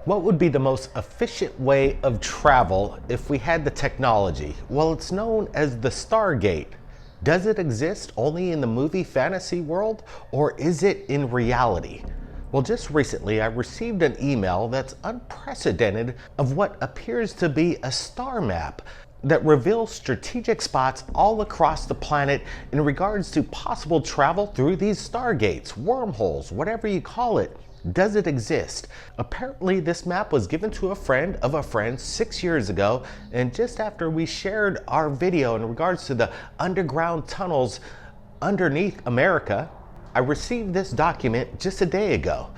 What would be the most efficient way of travel if we had the technology? Well, it's known as the Stargate. Does it exist only in the movie fantasy world, or is it in reality? Well, just recently I received an email that's unprecedented of what appears to be a star map that reveals strategic spots all across the planet in regards to possible travel through these stargates, wormholes, whatever you call it. Does it exist? Apparently this map was given to a friend of a friend 6 years ago, and just after we shared our video in regards to the underground tunnels underneath America, I received this document just a day ago.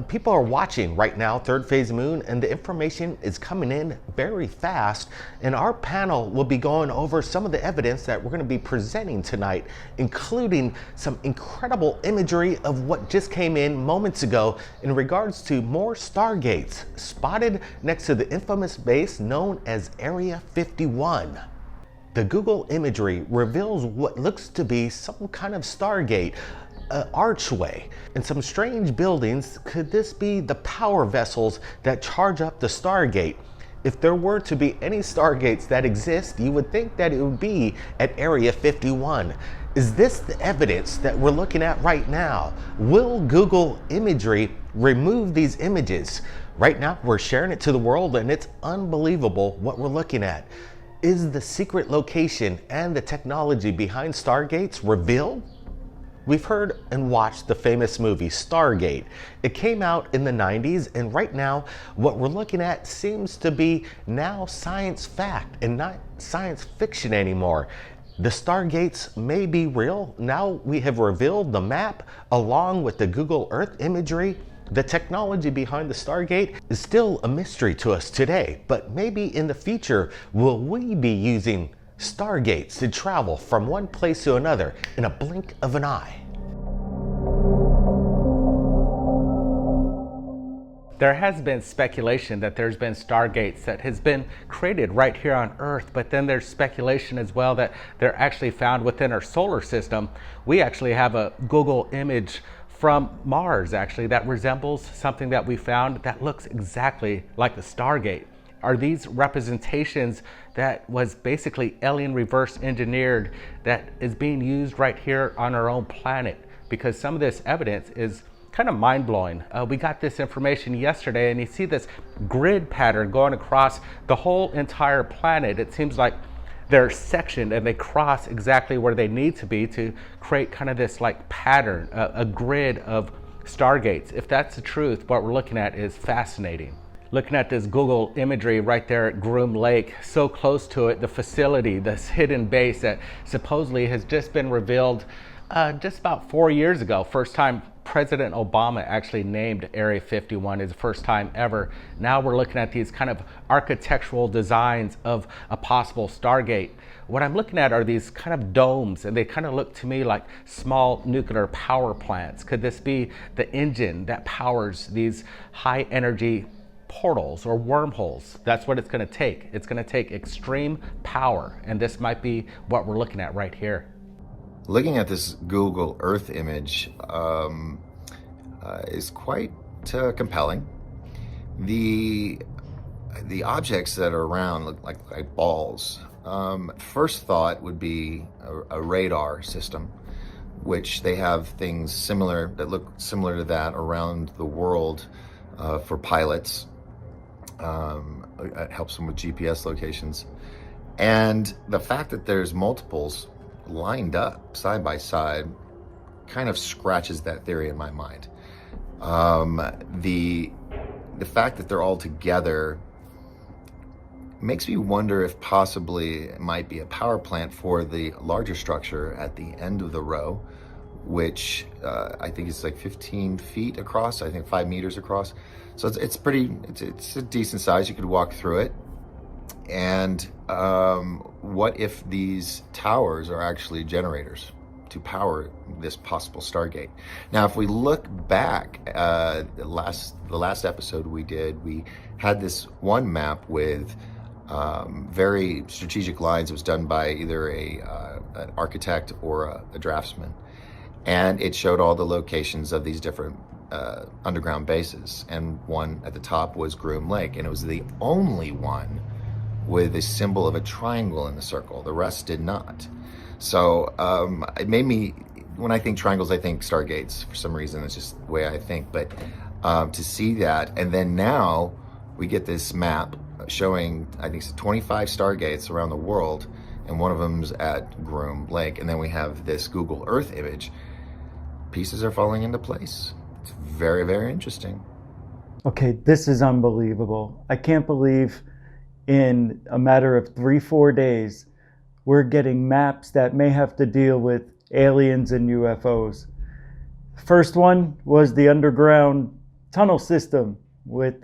People are watching right now Third Phase Moon, and the information is coming in very fast, and our panel will be going over some of the evidence that we're going to be presenting tonight, including some incredible imagery of what just came in moments ago in regards to more Stargates spotted next to the infamous base known as Area 51. The Google imagery reveals what looks to be some kind of Stargate, archway, and some strange buildings. Could this be the power vessels that charge up the Stargate? If there were to be any Stargates that exist, you would think that it would be at Area 51. Is this the evidence that we're looking at right now? Will Google imagery remove these images? Right now, we're sharing it to the world, and it's unbelievable what we're looking at. Is the secret location and the technology behind Stargates revealed? We've heard and watched the famous movie Stargate. It came out in the 90s, and right now what we're looking at seems to be now science fact and not science fiction anymore. The Stargates may be real. Now we have revealed the map along with the Google Earth imagery. The technology behind the Stargate is still a mystery to us today, but maybe in the future will we be using Stargates to travel from one place to another in a blink of an eye. There has been speculation that there's been Stargates that has been created right here on Earth, but then there's speculation as well that they're actually found within our solar system. We actually have a Google image from Mars actually that resembles something that we found that looks exactly like the Stargate. Are these representations that was basically alien reverse engineered that is being used right here on our own planet? Because some of this evidence is kind of mind-blowing. We got this information yesterday, and you see this grid pattern going across the whole entire planet. It seems like they're sectioned and they cross exactly where they need to be to create kind of this like pattern, a grid of Stargates. If that's the truth, what we're looking at is fascinating. Looking at this Google imagery right there at Groom Lake, so close to it, the facility, this hidden base that supposedly has just been revealed just about 4 years ago. First time President Obama actually named Area 51 is the first time ever. Now we're looking at these kind of architectural designs of a possible Stargate. What I'm looking at are these kind of domes, and they kind of look to me like small nuclear power plants. Could this be the engine that powers these high energy portals or wormholes? That's what it's going to take. It's going to take extreme power, and this might be what we're looking at right here. Looking at this Google Earth image is quite compelling. The objects that are around look like balls. First thought would be a radar system, which they have things similar that look similar to that around the world for pilots. It helps them with GPS locations. And the fact that there's multiples lined up side by side kind of scratches that theory in my mind. The fact that they're all together makes me wonder if possibly it might be a power plant for the larger structure at the end of the row, which I think is like 15 feet across, I think 5 meters across. So it's a decent size. You could walk through it. And what if these towers are actually generators to power this possible Stargate? Now, if we look back, the last episode we did, we had this one map with very strategic lines. It was done by either an architect or a draftsman, and it showed all the locations of these different underground bases, and one at the top was Groom Lake, and it was the only one with a symbol of a triangle in the circle. The rest did not. So it made me, when I think triangles, I think Stargates for some reason. It's just the way I think. But to see that, and then now we get this map showing, I think, 25 Stargates around the world, and one of them's at Groom Lake, and then we have this Google Earth image. Pieces are falling into place. It's very, very interesting. Okay, this is unbelievable. I can't believe in a matter of 3-4 days, we're getting maps that may have to deal with aliens and UFOs. First one was the underground tunnel system with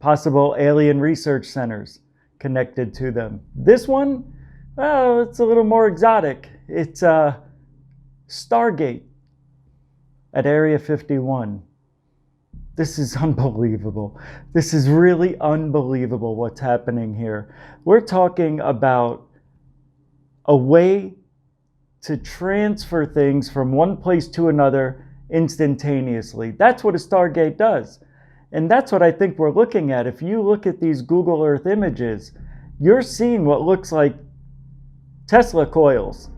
possible alien research centers connected to them. This one, well, it's a little more exotic. It's Stargate at Area 51. This is unbelievable. This is really unbelievable what's happening here. We're talking about a way to transfer things from one place to another instantaneously. That's what a Stargate does. And that's what I think we're looking at. If you look at these Google Earth images, you're seeing what looks like Tesla coils.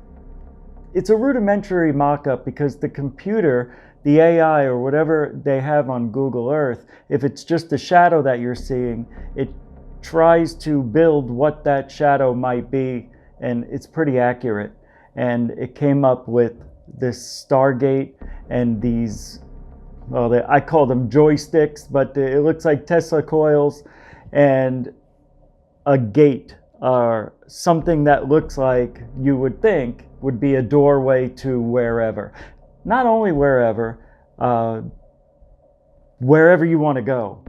It's a rudimentary mock-up because the computer, the AI or whatever they have on Google Earth, if it's just a shadow that you're seeing, it tries to build what that shadow might be, and it's pretty accurate. And it came up with this Stargate and these, well, I call them joysticks, but it looks like Tesla coils, and a gate or something that looks like you would think would be a doorway to wherever. Not only wherever you want to go.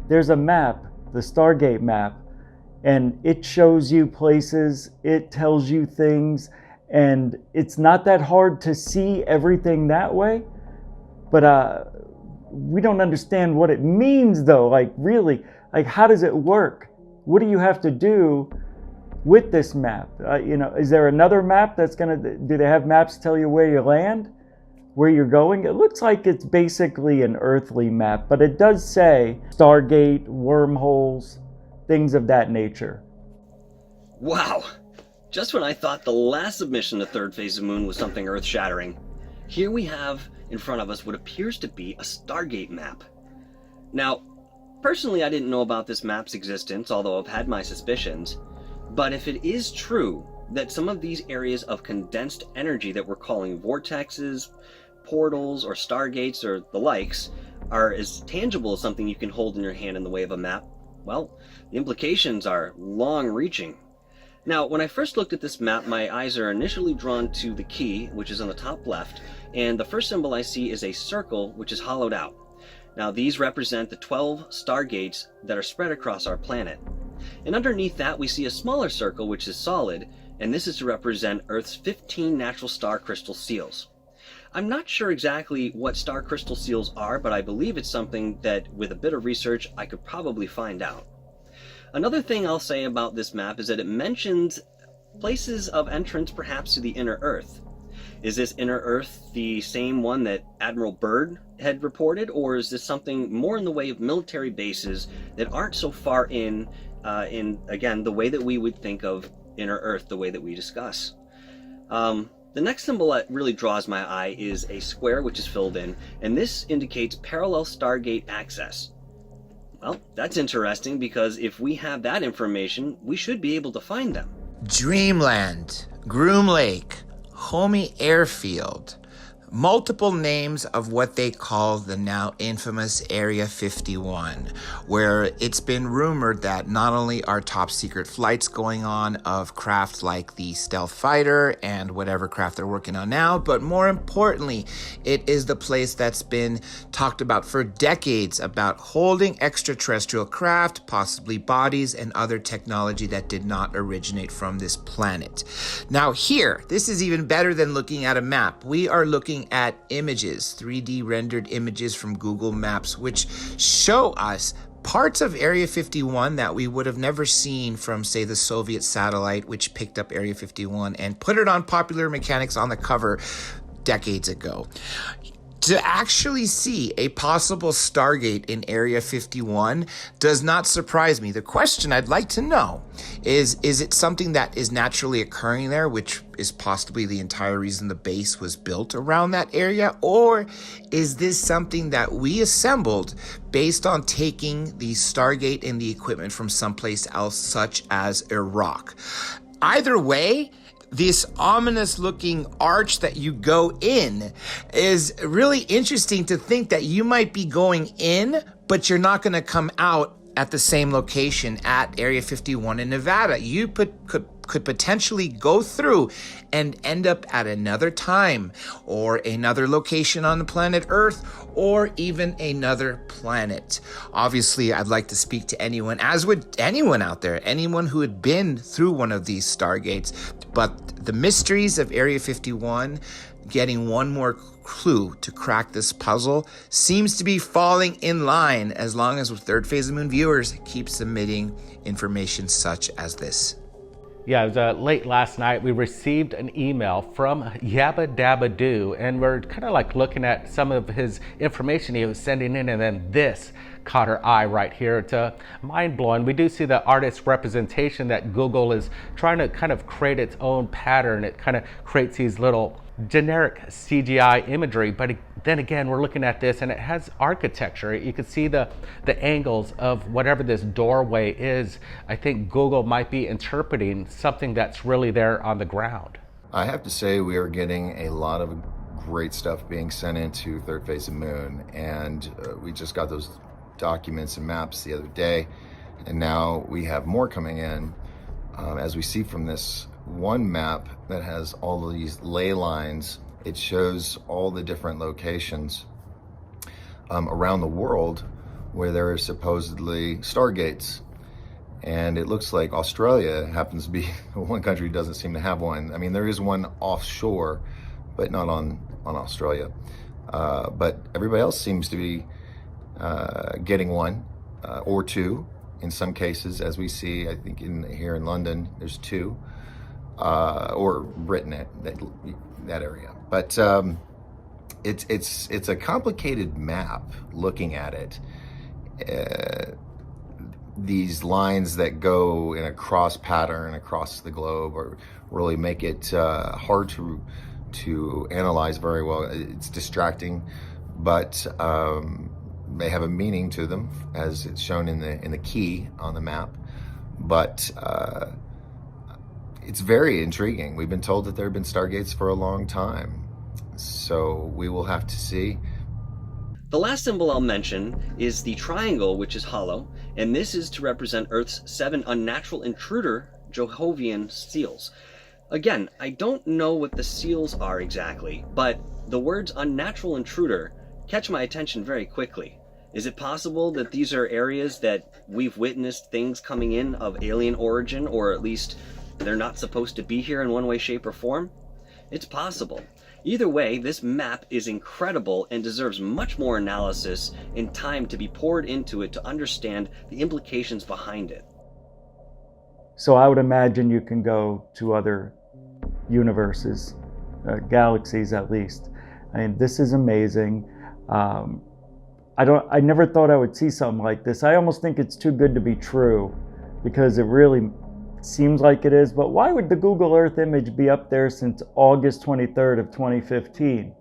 There's a map, the Stargate map, and it shows you places, it tells you things, and it's not that hard to see everything that way, but we don't understand what it means though. Like really, like how does it work? What do you have to do with this map? Is there another map that's do they have maps tell you where you land, where you're going? It looks like it's basically an earthly map, but it does say Stargate, wormholes, things of that nature. Wow! Just when I thought the last submission to third phase of Moon was something earth-shattering, here we have in front of us what appears to be a Stargate map. Now, personally I didn't know about this map's existence, although I've had my suspicions, but if it is true that some of these areas of condensed energy that we're calling vortexes, portals, or stargates, or the likes, are as tangible as something you can hold in your hand in the way of a map, well, the implications are long-reaching. Now, when I first looked at this map, my eyes are initially drawn to the key, which is on the top left, and the first symbol I see is a circle, which is hollowed out. Now, these represent the 12 stargates that are spread across our planet. And underneath that, we see a smaller circle, which is solid, and this is to represent Earth's 15 natural star crystal seals. I'm not sure exactly what star crystal seals are, but I believe it's something that, with a bit of research, I could probably find out. Another thing I'll say about this map is that it mentions places of entrance perhaps to the inner Earth. Is this inner Earth the same one that Admiral Byrd had reported, or is this something more in the way of military bases that aren't so far in again, the way that we would think of inner Earth, the way that we discuss? The next symbol that really draws my eye is a square which is filled in, and this indicates parallel Stargate access. Well, that's interesting because if we have that information, we should be able to find them. Dreamland, Groom Lake, Homey Airfield, multiple names of what they call the now infamous Area 51, where it's been rumored that not only are top secret flights going on of craft like the stealth fighter and whatever craft they're working on now, but more importantly, it is the place that's been talked about for decades about holding extraterrestrial craft, possibly bodies and other technology that did not originate from this planet. Now here, this is even better than looking at a map. We are looking at images, 3D rendered images from Google Maps, which show us parts of Area 51 that we would have never seen from, say, the Soviet satellite, which picked up Area 51 and put it on Popular Mechanics on the cover decades ago. To actually see a possible Stargate in Area 51 does not surprise me. The question I'd like to know is it something that is naturally occurring there, which is possibly the entire reason the base was built around that area? Or is this something that we assembled based on taking the Stargate and the equipment from someplace else, such as Iraq? Either way, this ominous looking arch that you go in is really interesting to think that you might be going in, but you're not going to come out at the same location at Area 51 in Nevada. You could potentially go through and end up at another time or another location on the planet Earth or even another planet. Obviously, I'd like to speak to anyone, as would anyone out there, anyone who had been through one of these Stargates. But the mysteries of Area 51, getting one more clue to crack this puzzle, seems to be falling in line as long as Third Phase of Moon viewers keep submitting information such as this. Yeah, it was late last night. We received an email from Yabba Dabba Doo, and we're kind of like looking at some of his information he was sending in, and then this caught our eye right here. It's mind-blowing. We do see the artist representation that Google is trying to kind of create its own pattern. It kind of creates these little generic CGI imagery, but then again, we're looking at this and it has architecture. You can see the angles of whatever this doorway is. I think Google might be interpreting something that's really there on the ground. I have to say we are getting a lot of great stuff being sent into Third Phase of Moon, and we just got those documents and maps the other day, and now we have more coming in. As we see from this one map that has all of these ley lines, it shows all the different locations around the world where there are supposedly Stargates. And it looks like Australia happens to be one country who doesn't seem to have one. I mean, there is one offshore, but not on Australia. But everybody else seems to be getting one or two in some cases, as we see. I think here in London, there's two, or Britain, that area. But it's a complicated map looking at it. These lines that go in a cross pattern across the globe or really make it hard to analyze very well. It's distracting, but they have a meaning to them, as it's shown in the key on the map. But it's very intriguing. We've been told that there have been Stargates for a long time, so we will have to see. The last symbol I'll mention is the triangle, which is hollow, and this is to represent Earth's 7 unnatural intruder Jehovian seals. Again, I don't know what the seals are exactly, but the words unnatural intruder catch my attention very quickly. Is it possible that these are areas that we've witnessed things coming in of alien origin, or at least they're not supposed to be here in one way, shape, or form? It's possible. Either way, this map is incredible and deserves much more analysis and time to be poured into it to understand the implications behind it. So I would imagine you can go to other universes, galaxies at least. I mean, this is amazing. I never thought I would see something like this. I almost think it's too good to be true, because it really seems like it is. But why would the Google Earth image be up there since August 23rd of 2015?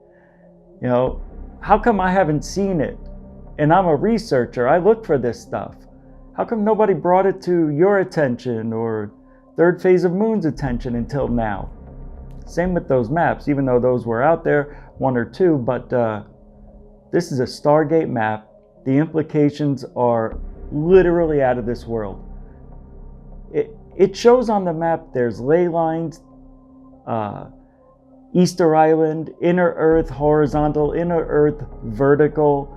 You know, how come I haven't seen it? And I'm a researcher. I look for this stuff. How come nobody brought it to your attention or Third Phase of Moon's attention until now? Same with those maps, even though those were out there, one or two, but this is a Stargate map. The implications are literally out of this world. It shows on the map there's ley lines, Easter Island, inner Earth horizontal, inner Earth vertical.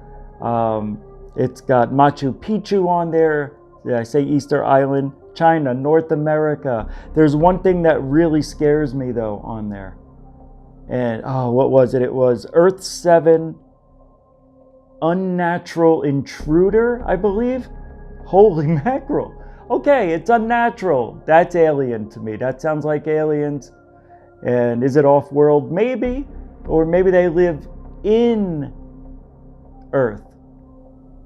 It's got Machu Picchu on there. Did I say Easter Island? China, North America. There's one thing that really scares me though on there. And what was it? It was Earth 7 unnatural intruder, I believe. Holy mackerel. Okay, it's unnatural. That's alien to me. That sounds like aliens. And is it off-world? Maybe. Or maybe they live in Earth,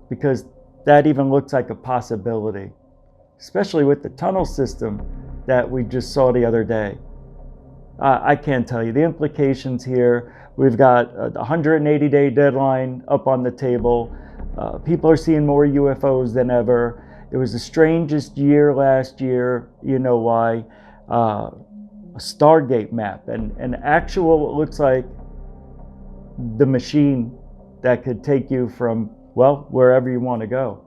because that even looks like a possibility, especially with the tunnel system that we just saw the other day. I can't tell you the implications here. We've got a 180-day deadline up on the table. People are seeing more UFOs than ever. It was the strangest year last year. You know why? A Stargate map, and an actual, it looks like the machine that could take you from, well, wherever you want to go.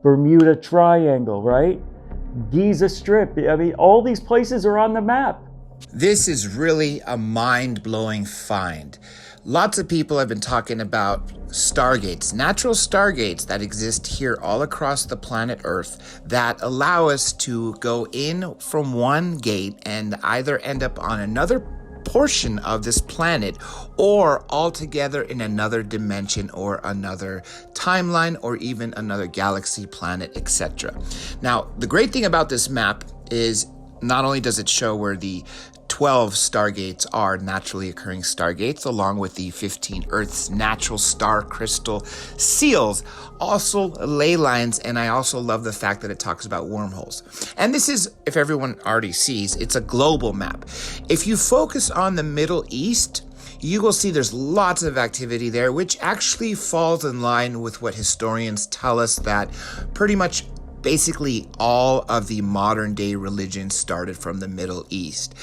Bermuda Triangle, right? Giza Strip. I mean, all these places are on the map. This is really a mind-blowing find. Lots of people have been talking about stargates, natural stargates that exist here all across the planet Earth that allow us to go in from one gate and either end up on another portion of this planet or altogether in another dimension or another timeline or even another galaxy, planet, etc. Now, the great thing about this map is not only does it show where the 12 stargates are naturally occurring stargates, along with the 15 Earth's natural star crystal seals, also ley lines, and I also love the fact that it talks about wormholes. And this is, if everyone already sees, it's a global map. If you focus on the Middle East, you will see there's lots of activity there, which actually falls in line with what historians tell us, that pretty much basically all of the modern day religions started from the Middle East.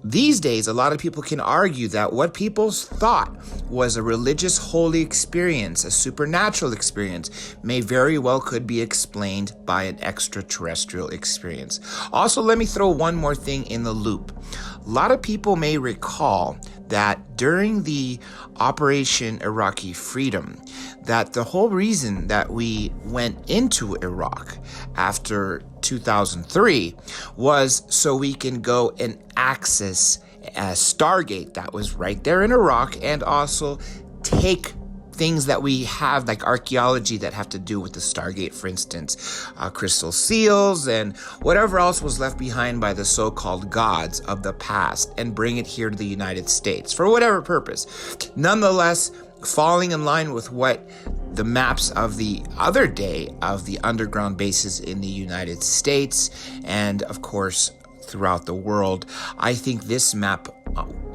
These days, a lot of people can argue that what people thought was a religious holy experience, a supernatural experience, may very well could be explained by an extraterrestrial experience. Also, let me throw one more thing in the loop. A lot of people may recall that during the Operation Iraqi Freedom, that the whole reason that we went into Iraq after 2003 was so we can go and access a Stargate that was right there in Iraq, and also take things that we have, like archaeology, that have to do with the Stargate, for instance, crystal seals and whatever else was left behind by the so-called gods of the past, and bring it here to the United States for whatever purpose. Nonetheless, falling in line with what the maps of the other day of the underground bases in the United States and, of course, throughout the world, I think this map,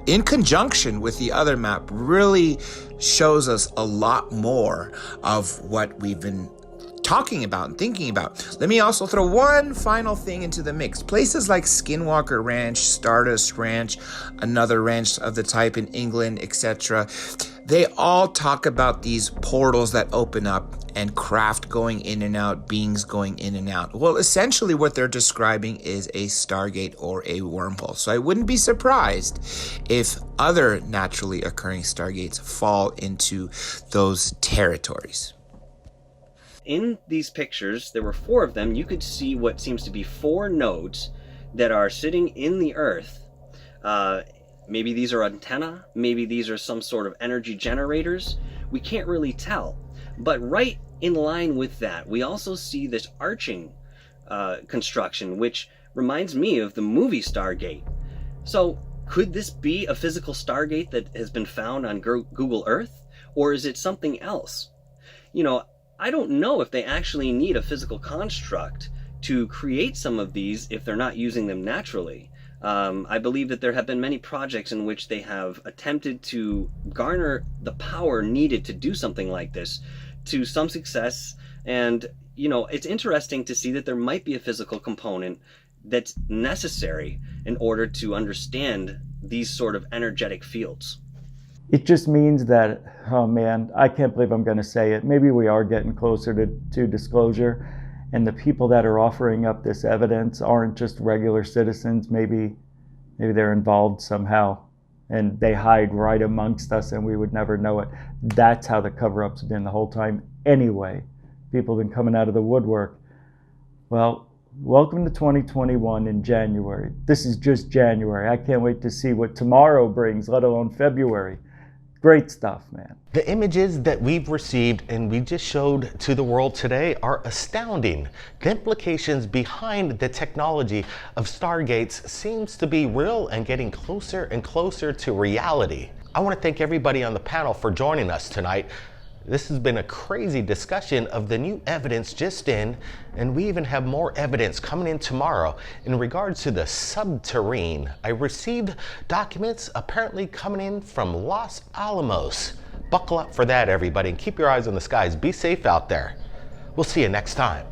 in conjunction with the other map, really shows us a lot more of what we've been talking about and thinking about. Let me also throw one final thing into the mix. Places like Skinwalker Ranch, Stardust Ranch, another ranch of the type in England, etc., they all talk about these portals that open up and craft going in and out, beings going in and out. Well, essentially what they're describing is a Stargate or a wormhole. So I wouldn't be surprised if other naturally occurring Stargates fall into those territories. In these pictures, there were 4 of them. You could see what seems to be 4 nodes that are sitting in the Earth. Maybe these are antennae, maybe these are some sort of energy generators. We can't really tell. But right in line with that, we also see this arching construction, which reminds me of the movie Stargate. So could this be a physical Stargate that has been found on Google Earth? Or is it something else? You know, I don't know if they actually need a physical construct to create some of these if they're not using them naturally. I believe that there have been many projects in which they have attempted to garner the power needed to do something like this to some success. And, you know, it's interesting to see that there might be a physical component that's necessary in order to understand these sort of energetic fields. It just means that, oh man, I can't believe I'm going to say it. Maybe we are getting closer to disclosure, and the people that are offering up this evidence aren't just regular citizens. Maybe they're involved somehow, and they hide right amongst us, and we would never know it. That's how the cover-up's been the whole time. Anyway, people have been coming out of the woodwork. Well, welcome to 2021 in January. This is just January. I can't wait to see what tomorrow brings, let alone February. Great stuff, man. The images that we've received and we just showed to the world today are astounding. The implications behind the technology of Stargates seems to be real and getting closer and closer to reality. I want to thank everybody on the panel for joining us tonight. This has been a crazy discussion of the new evidence just in, and we even have more evidence coming in tomorrow in regards to the subterrane. I received documents apparently coming in from Los Alamos. Buckle up for that, everybody, and keep your eyes on the skies. Be safe out there. We'll see you next time.